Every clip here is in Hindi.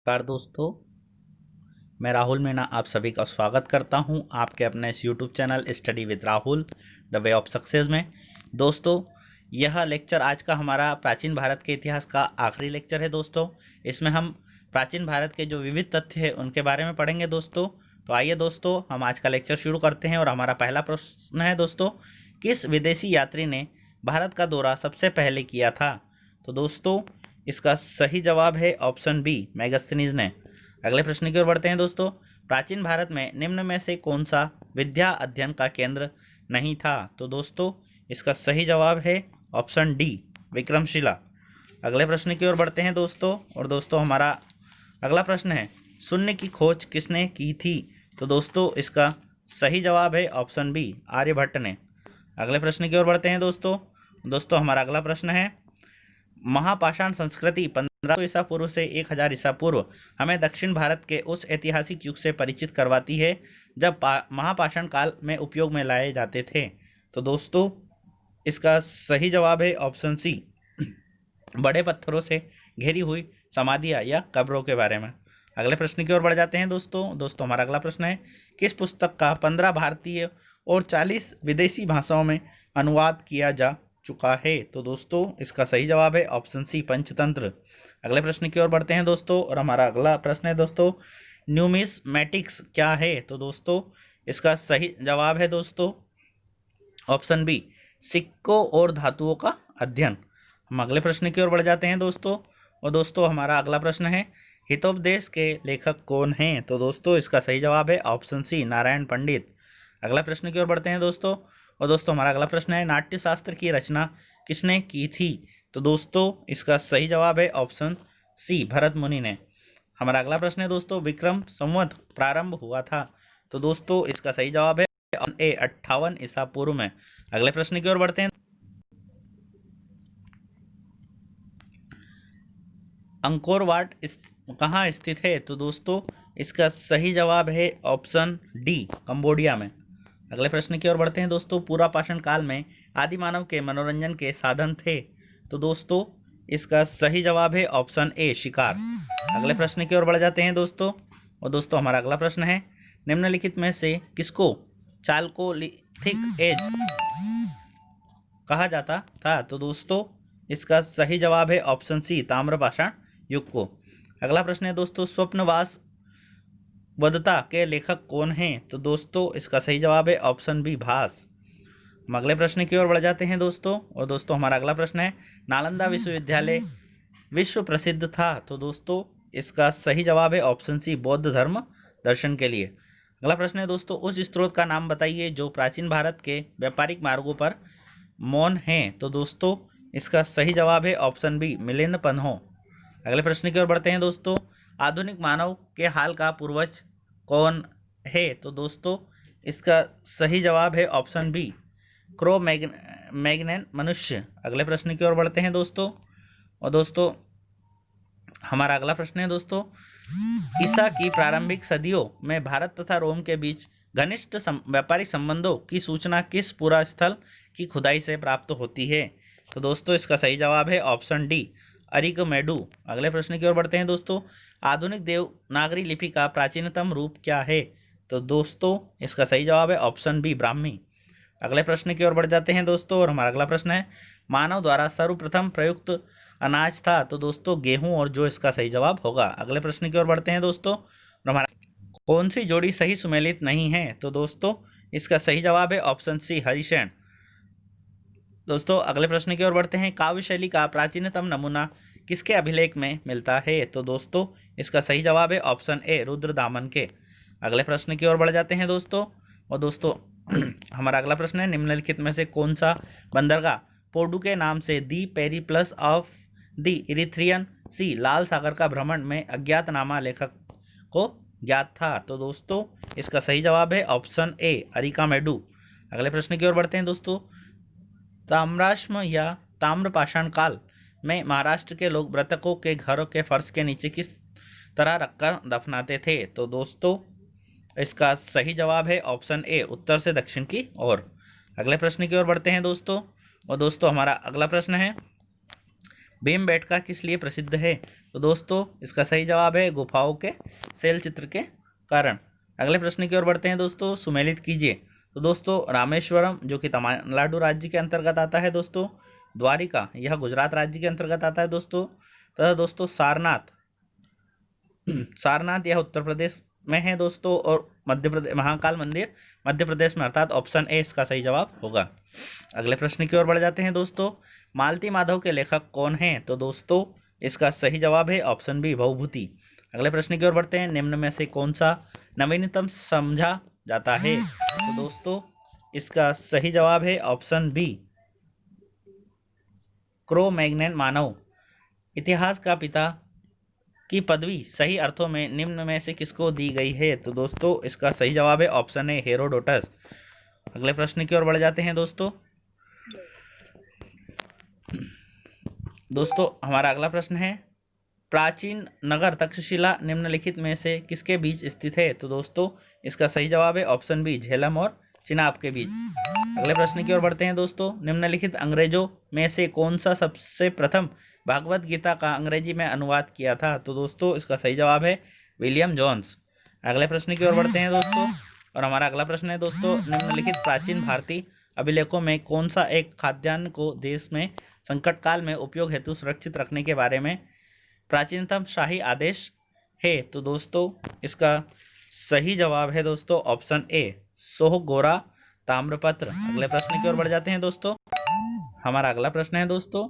नमस्कार दोस्तों, मैं राहुल मीणा आप सभी का स्वागत करता हूं आपके अपने इस YouTube channel study with Rahul the way of success में। दोस्तों, यह लेक्चर आज का हमारा प्राचीन भारत के इतिहास का आखिरी लेक्चर है। दोस्तों, इसमें हम प्राचीन भारत के जो विविध तथ्य हैं उनके बारे में पढ़ेंगे। दोस्तों, तो आइए दोस्तों हम आज का लेक्चर शुरू करते हैं। और हमारा पहला प्रश्न है दोस्तों, किस विदेशी यात्री ने भारत का दौरा सबसे पहले किया था? तो दोस्तों, इसका सही जवाब है ऑप्शन बी, मेगास्थनीज ने। अगले प्रश्न की ओर बढ़ते हैं दोस्तों, प्राचीन भारत में निम्न में से कौन सा विद्या अध्ययन का केंद्र नहीं था? तो दोस्तों, इसका सही जवाब है ऑप्शन डी, विक्रमशिला। अगले प्रश्न की ओर बढ़ते हैं दोस्तों, और दोस्तों हमारा अगला प्रश्न है, शून्य की खोज किसने की थी? तो दोस्तों, इसका सही जवाब है ऑप्शन बी, आर्यभट्ट ने। अगले प्रश्न की ओर बढ़ते हैं दोस्तों हमारा अगला प्रश्न है, महापाषाण संस्कृति 1500 ईसा पूर्व से 1000 ईसा पूर्व हमें दक्षिण भारत के उस ऐतिहासिक युग से परिचित करवाती है जब महापाषाण काल में उपयोग में लाए जाते थे। तो दोस्तों, इसका सही जवाब है ऑप्शन सी, बड़े पत्थरों से घेरी हुई समाधियाँ या कब्रों के बारे में। अगले प्रश्न की ओर बढ़ जाते हैं दोस्तों हमारा अगला प्रश्न है, किस पुस्तक का 15 भारतीय और 40 विदेशी भाषाओं में अनुवाद किया जा चुका है? तो दोस्तों, इसका सही जवाब है ऑप्शन सी, पंचतंत्र। अगले प्रश्न की ओर बढ़ते हैं दोस्तों, और हमारा अगला प्रश्न है दोस्तों, न्यूमिस्मैटिक्स क्या है? तो दोस्तों, इसका सही जवाब है दोस्तों ऑप्शन बी, सिक्कों और धातुओं का अध्ययन। हम अगले प्रश्न की ओर बढ़ जाते हैं दोस्तों, और दोस्तों हमारा अगला प्रश्न है, हितोपदेश के लेखक कौन हैं? तो दोस्तों, इसका सही जवाब है ऑप्शन सी, नारायण पंडित। अगला प्रश्न की ओर बढ़ते हैं दोस्तों, और दोस्तों हमारा अगला प्रश्न है, नाट्य शास्त्र की रचना किसने की थी? तो दोस्तों, इसका सही जवाब है ऑप्शन सी, भरत मुनि ने। हमारा अगला प्रश्न है दोस्तों, विक्रम संवत प्रारंभ हुआ था? तो दोस्तों, इसका सही जवाब है ए, 58 ईसा पूर्व में। अगले प्रश्न की ओर बढ़ते हैं, अंकोर वाट कहाँ स्थित है? तो दोस्तों, इसका सही जवाब है ऑप्शन डी, कंबोडिया में। अगले प्रश्न की ओर बढ़ते हैं दोस्तों, पूरा पाषाण काल में आदि मानव के मनोरंजन के साधन थे? तो दोस्तों, इसका सही जवाब है ऑप्शन ए, शिकार। अगले प्रश्न की ओर बढ़ जाते हैं दोस्तों, और दोस्तों हमारा अगला प्रश्न है, निम्नलिखित में से किसको चालकोलिथिक एज कहा जाता था? तो दोस्तों, इसका सही जवाब है ऑप्शन सी, ताम्रपाषाण युग को। अगला प्रश्न है दोस्तों, स्वप्नवास वदता के लेखक कौन हैं? तो दोस्तों, इसका सही जवाब है ऑप्शन बी, भास। हम अगले प्रश्न की ओर बढ़ जाते हैं दोस्तों, और दोस्तों हमारा अगला प्रश्न है, नालंदा विश्वविद्यालय विश्व प्रसिद्ध था? तो दोस्तों, इसका सही जवाब है ऑप्शन सी, बौद्ध धर्म दर्शन के लिए। अगला प्रश्न है दोस्तों, उस स्रोत का नाम बताइए जो प्राचीन भारत के व्यापारिक मार्गों पर मौन है? तो दोस्तों, इसका सही जवाब है ऑप्शन बी, मिलिंद पन्हो। अगले प्रश्न की ओर बढ़ते हैं दोस्तों, आधुनिक मानव के हाल का पूर्वज कौन है? तो दोस्तों, इसका सही जवाब है ऑप्शन बी, क्रो मैग्नन मनुष्य। अगले प्रश्न की ओर बढ़ते हैं दोस्तों, और दोस्तों हमारा अगला प्रश्न है दोस्तों, ईसा की प्रारंभिक सदियों में भारत तथा रोम के बीच घनिष्ठ व्यापारिक संबंधों की सूचना किस पुरा स्थल की खुदाई से प्राप्त होती है? तो दोस्तों, इसका सही जवाब है ऑप्शन डी, अरिकमेडु। अगले प्रश्न की ओर बढ़ते हैं दोस्तों, आधुनिक देवनागरी लिपि का प्राचीनतम रूप क्या है? तो दोस्तों, इसका सही जवाब है ऑप्शन बी, ब्राह्मी। अगले प्रश्न की ओर बढ़ जाते हैं दोस्तों, और हमारा अगला प्रश्न है, मानव द्वारा सर्वप्रथम प्रयुक्त अनाज था? तो दोस्तों, गेहूं और जो इसका सही जवाब होगा। अगले प्रश्न की ओर बढ़ते हैं दोस्तों, और हमारा कौन सी जोड़ी सही सुमेलित नहीं है? तो दोस्तों, इसका सही जवाब है ऑप्शन सी, हरिशैन। दोस्तों अगले प्रश्न की ओर बढ़ते हैं, काव्य शैली का प्राचीनतम नमूना किसके अभिलेख में मिलता है? तो दोस्तों, इसका सही जवाब है ऑप्शन ए, रुद्रदामन के। अगले प्रश्न की ओर बढ़ जाते हैं दोस्तों, और दोस्तों हमारा अगला प्रश्न है, निम्नलिखित में से कौन सा बंदरगाह पोर्डू के नाम से दी पेरिप्लस ऑफ द इरिथ्रियन सी, लाल सागर का भ्रमण में अज्ञातनामा लेखक को ज्ञात था? तो दोस्तों, इसका सही जवाब है ऑप्शन ए, अरिकामेडू। अगले प्रश्न की ओर बढ़ते हैं दोस्तों, ताम्राश्म या ताम्रपाषाण काल में महाराष्ट्र के लोग मृतकों के घरों के फर्श के नीचे किस तरह रखकर दफनाते थे? तो दोस्तों, इसका सही जवाब है ऑप्शन ए, उत्तर से दक्षिण की ओर। अगले प्रश्न की ओर बढ़ते हैं दोस्तों, और दोस्तों हमारा अगला प्रश्न है, भीमबेटका किस लिए प्रसिद्ध है? तो दोस्तों इसका सही जवाब है गुफाओं के शैल चित्र के कारण। अगले प्रश्न की ओर बढ़ते हैं दोस्तों, सुमेलित कीजिए। तो दोस्तों रामेश्वरम जो कि तमिलनाडु राज्य के अंतर्गत आता है दोस्तों, द्वारिका यह गुजरात राज्य के अंतर्गत आता है दोस्तों, तथा दोस्तों सारनाथ सारनाथ यह उत्तर प्रदेश में है दोस्तों, और मध्य प्रदेश महाकाल मंदिर मध्य प्रदेश में, अर्थात ऑप्शन ए इसका सही जवाब होगा। अगले प्रश्न की ओर बढ़ जाते हैं दोस्तों, मालती माधव के लेखक कौन हैं? तो दोस्तों इसका सही जवाब है ऑप्शन बी भवभूति। अगले प्रश्न की ओर बढ़ते हैं, निम्न में से कौन सा नवीनतम समझा जाता है? तो दोस्तों इसका सही जवाब है ऑप्शन बी क्रो मैग्नन मानव। इतिहास का पिता की पदवी सही अर्थों में निम्न में से किसको दी गई है? तो दोस्तों इसका सही जवाब है ऑप्शन ए हेरोडोटस। अगले प्रश्न की ओर बढ़ जाते हैं दोस्तों। हमारा अगला प्रश्न है, प्राचीन नगर तक्षशिला निम्नलिखित में से किसके बीच स्थित है? तो दोस्तों इसका सही जवाब है ऑप्शन बी झेलम और चिनाब के बीच। अगले प्रश्न की ओर बढ़ते हैं दोस्तों, निम्नलिखित अंग्रेजों में से कौन सा सबसे प्रथम भागवत गीता का अंग्रेजी में अनुवाद किया था? तो दोस्तों इसका सही जवाब है विलियम जोन्स। अगले प्रश्न की ओर बढ़ते हैं दोस्तों, और हमारा अगला प्रश्न है दोस्तों, निम्नलिखित प्राचीन भारतीय अभिलेखों में कौन सा एक खाद्यान्न को देश में संकट काल में उपयोग हेतु सुरक्षित रखने के बारे में प्राचीनतम शाही आदेश है? तो दोस्तों इसका सही जवाब है दोस्तों ऑप्शन ए सोहगोरा ताम्रपत्र। अगले प्रश्न की ओर बढ़ जाते हैं दोस्तों। हमारा अगला प्रश्न है दोस्तों,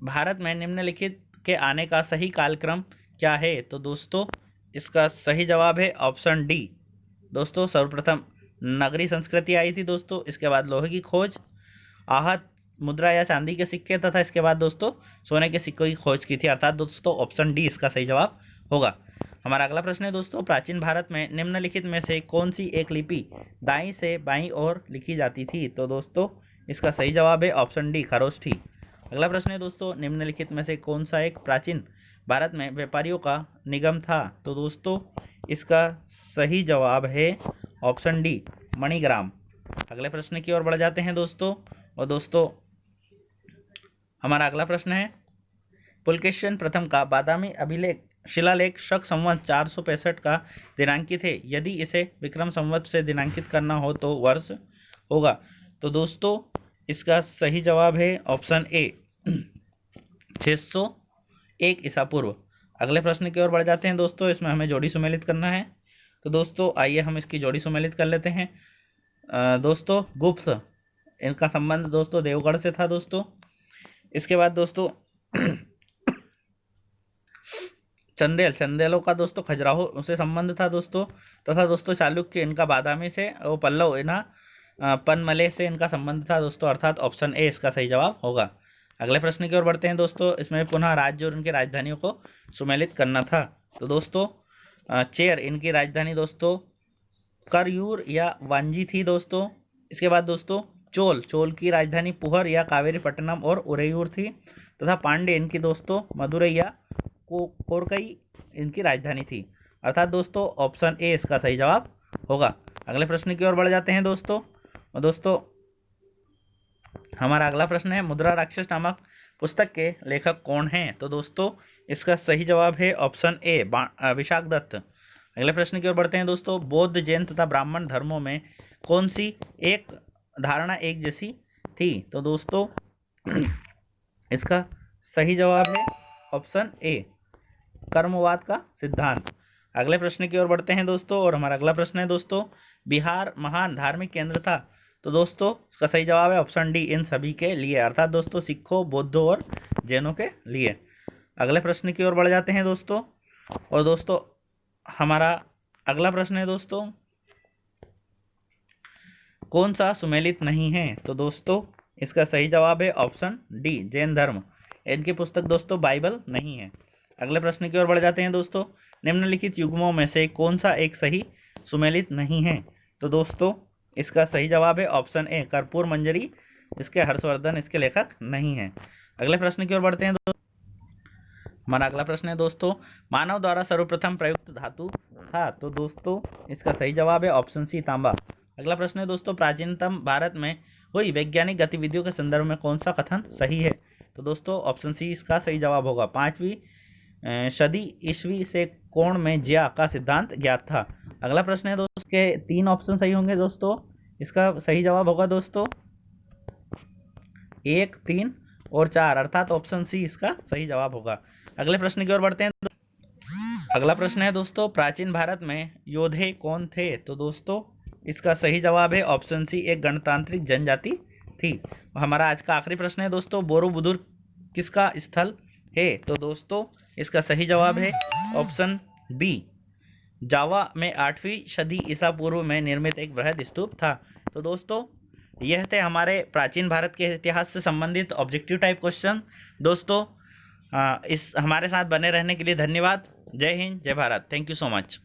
भारत में निम्नलिखित के आने का सही कालक्रम क्या है? तो दोस्तों इसका सही जवाब है ऑप्शन डी। दोस्तों सर्वप्रथम नगरी संस्कृति आई थी दोस्तों, इसके बाद लोहे की खोज, आहत मुद्रा या चांदी के सिक्के, तथा इसके बाद दोस्तों सोने के सिक्कों की खोज की थी, अर्थात दोस्तों ऑप्शन डी इसका सही जवाब होगा। हमारा अगला प्रश्न है दोस्तों, प्राचीन भारत में निम्नलिखित में से कौन सी एक लिपि दाईं से बाईं ओर लिखी जाती थी? तो दोस्तों इसका सही जवाब है ऑप्शन डी खरोष्ठी। अगला प्रश्न है दोस्तों, निम्नलिखित में से कौन सा एक प्राचीन भारत में व्यापारियों का निगम था? तो दोस्तों इसका सही जवाब है ऑप्शन डी मणिग्राम। अगले प्रश्न की ओर बढ़ जाते हैं दोस्तों, और दोस्तों हमारा अगला प्रश्न है, पुलकेशिन प्रथम का बादामी अभिलेख शिलालेख शक संवत 465 का दिनांकित है, यदि इसे विक्रम संवत से दिनांकित करना हो तो वर्ष होगा? तो दोस्तों इसका सही जवाब है ऑप्शन ए 601 ईसा पूर्व। अगले प्रश्न की ओर बढ़ जाते हैं दोस्तों, इसमें हमें जोड़ी सुमेलित करना है। तो दोस्तों आइए हम इसकी जोड़ी सुमेलित कर लेते हैं। दोस्तों गुप्त इनका संबंध दोस्तों देवगढ़ से था दोस्तों। इसके बाद दोस्तों चंदेलों का दोस्तों खजुराहो से संबंध था दोस्तों, तथा दोस्तों चालुक्य इनका बादामी से, और पल्लव इन्हा पनमले से इनका संबंध था दोस्तों, अर्थात ऑप्शन ए इसका सही जवाब होगा। अगले प्रश्न की ओर बढ़ते हैं दोस्तों, इसमें पुनः राज्य और उनकी राजधानियों को सुमेलित करना था। तो दोस्तों चेर इनकी राजधानी दोस्तों करयूर या वांजी थी दोस्तों। इसके बाद दोस्तों चोल की राजधानी पुहर या कावेरीपट्टनम और उरेयूर थी, तथा पांडे इनकी दोस्तों मदुरई या कोरकई इनकी राजधानी थी, अर्थात दोस्तों ऑप्शन ए इसका सही जवाब होगा। अगले प्रश्न की ओर बढ़ जाते हैं दोस्तों, और दोस्तों हमारा अगला प्रश्न है, मुद्रा राक्षस नामक पुस्तक के लेखक कौन हैं? तो दोस्तों इसका सही जवाब है ऑप्शन ए विशाख दत्त। अगले प्रश्न की ओर बढ़ते हैं दोस्तों, बौद्ध जैन तथा ब्राह्मण धर्मों में कौन सी एक धारणा एक जैसी थी? तो दोस्तों इसका सही जवाब है ऑप्शन ए कर्मवाद का सिद्धांत। अगले प्रश्न की ओर बढ़ते हैं दोस्तों, और हमारा अगला प्रश्न है दोस्तों, बिहार महान धार्मिक केंद्र था? तो दोस्तों इसका सही जवाब है ऑप्शन डी इन सभी के लिए, अर्थात दोस्तों सिखों, बौद्धों और जैनों के लिए। अगले प्रश्न की ओर बढ़ जाते हैं दोस्तों, और दोस्तों हमारा अगला प्रश्न है दोस्तों, कौन सा सुमेलित नहीं है? तो दोस्तों इसका सही जवाब है ऑप्शन डी जैन धर्म। इनकी पुस्तक दोस्तों बाइबल नहीं है। अगले प्रश्न की ओर बढ़ जाते हैं दोस्तों, निम्नलिखित युग्मों में से कौन सा एक सही सुमेलित नहीं है? तो दोस्तों इसका सही जवाब है ऑप्शन ए कर्पूर मंजरी, इसके हर्षवर्धन इसके लेखक नहीं है। अगले प्रश्न की ओर बढ़ते हैं दोस्तों, हमारा अगला प्रश्न है दोस्तों, मानव द्वारा सर्वप्रथम प्रयुक्त धातु था? तो दोस्तों इसका सही जवाब है ऑप्शन सी तांबा। अगला प्रश्न है दोस्तों, प्राचीनतम भारत में हुई वैज्ञानिक गतिविधियों के संदर्भ में कौन सा कथन सही है? तो दोस्तों ऑप्शन सी इसका सही जवाब होगा। 5वीं सदी ईस्वी से कोण में ज्या का सिद्धांत ज्ञात था। अगला प्रश्न है दोस्तों, के 3 ऑप्शन सही होंगे दोस्तों। इसका सही जवाब होगा दोस्तों 1, 3 और 4, अर्थात ऑप्शन सी इसका सही जवाब होगा। अगले प्रश्न की ओर बढ़ते हैं। अगला प्रश्न है दोस्तों, प्राचीन भारत में योद्धे कौन थे? तो दोस्तों इसका सही जवाब है ऑप्शन सी, एक गणतांत्रिक जनजाति थी। हमारा आज का आखिरी प्रश्न है दोस्तों, बोरोबुदुर किसका स्थल है? तो दोस्तों इसका सही जवाब है ऑप्शन बी, जावा में 8वीं सदी ईसा पूर्व में निर्मित एक बृहद स्तूप था। तो दोस्तों यह थे हमारे प्राचीन भारत के इतिहास से संबंधित ऑब्जेक्टिव टाइप क्वेश्चन। दोस्तों इस हमारे साथ बने रहने के लिए धन्यवाद। जय हिंद, जय Bharat. Thank you so much.